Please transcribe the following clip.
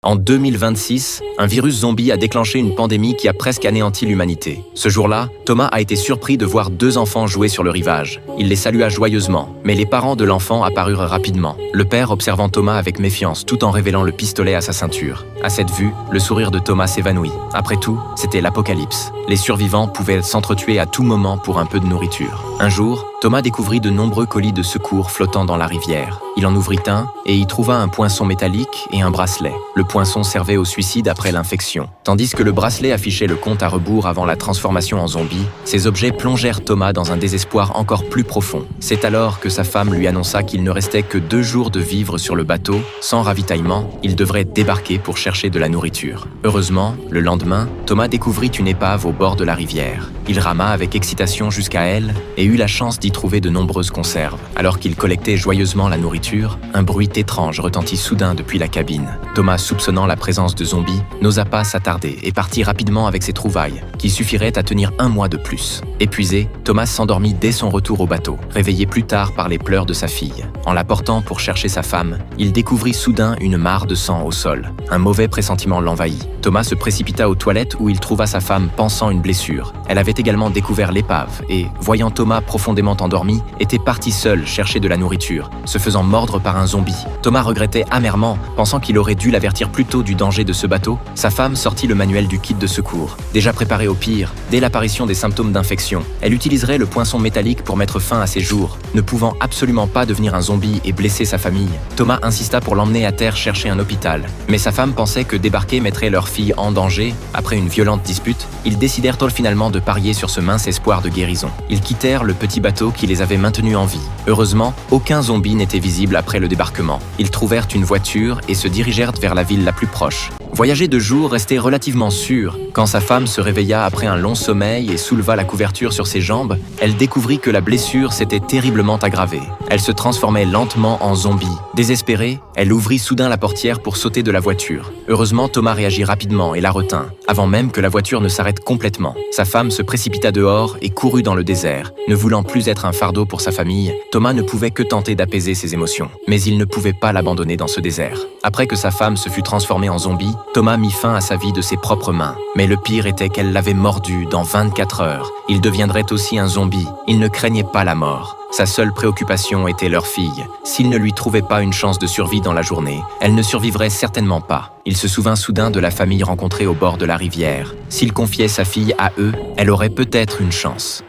En 2026, un virus zombie a déclenché une pandémie qui a presque anéanti l'humanité. Ce jour-là, Thomas a été surpris de voir deux enfants jouer sur le rivage. Il les salua joyeusement, mais les parents de l'enfant apparurent rapidement, le père observant Thomas avec méfiance tout en révélant le pistolet à sa ceinture. À cette vue, le sourire de Thomas s'évanouit. Après tout, c'était l'apocalypse. Les survivants pouvaient s'entretuer à tout moment pour un peu de nourriture. Un jour, Thomas découvrit de nombreux colis de secours flottant dans la rivière. Il en ouvrit un et y trouva un poinçon métallique et un bracelet. Le poinçon servait au suicide après l'infection. Tandis que le bracelet affichait le compte à rebours avant la transformation en zombie, ces objets plongèrent Thomas dans un désespoir encore plus profond. C'est alors que sa femme lui annonça qu'il ne restait que 2 jours de vivre sur le bateau. Sans ravitaillement, il devrait débarquer pour chercher de la nourriture. Heureusement, le lendemain, Thomas découvrit une épave au bord de la rivière. Il rama avec excitation jusqu'à elle et eut la chance d'y trouver de nombreuses conserves. Alors qu'il collectait joyeusement la nourriture, un bruit étrange retentit soudain depuis la cabine. Thomas, soupçonnant la présence de zombies, n'osa pas s'attarder et partit rapidement avec ses trouvailles, qui suffiraient à tenir 1 mois de plus. Épuisé, Thomas s'endormit dès son retour au bateau, réveillé plus tard par les pleurs de sa fille. En la portant pour chercher sa femme, il découvrit soudain une mare de sang au sol. Un mauvais pressentiment l'envahit. Thomas se précipita aux toilettes où il trouva sa femme pansant une blessure. Elle avait également découvert l'épave et, voyant Thomas profondément endormi, était partie seule chercher de la nourriture, se faisant mordre par un zombie. Thomas regrettait amèrement, pensant qu'il aurait dû l'avertir plus tôt du danger de ce bateau. Sa femme sortit le manuel du kit de secours. Déjà préparée au pire, dès l'apparition des symptômes d'infection, elle utiliserait le poinçon métallique pour mettre fin à ses jours. Ne pouvant absolument pas devenir un zombie et blesser sa famille, Thomas insista pour l'emmener à terre chercher un hôpital. Mais sa femme pensait que débarquer mettrait leur fille en danger. Après une violente dispute, ils décidèrent finalement de parier sur ce mince espoir de guérison. Ils quittèrent le petit bateau qui les avait maintenus en vie. Heureusement, aucun zombie n'était visible après le débarquement. Ils trouvèrent une voiture et se dirigèrent vers la ville la plus proche. Voyager de jour restait relativement sûr. Quand sa femme se réveilla après un long sommeil et souleva la couverture sur ses jambes, elle découvrit que la blessure s'était terriblement aggravée. Elle se transformait lentement en zombie. Désespérée, elle ouvrit soudain la portière pour sauter de la voiture. Heureusement, Thomas réagit rapidement et la retint, avant même que la voiture ne s'arrête complètement. Sa femme se précipita dehors et courut dans le désert. Ne voulant plus être un fardeau pour sa famille, Thomas ne pouvait que tenter d'apaiser ses émotions. Mais il ne pouvait pas l'abandonner dans ce désert. Après que sa femme se fut transformée en zombie, Thomas mit fin à sa vie de ses propres mains. Mais le pire était qu'elle l'avait mordu dans 24 heures. Il deviendrait aussi un zombie. Il ne craignait pas la mort. Sa seule préoccupation était leur fille. S'il ne lui trouvait pas une chance de survie dans la journée, elle ne survivrait certainement pas. Il se souvint soudain de la famille rencontrée au bord de la rivière. S'il confiait sa fille à eux, elle aurait peut-être une chance.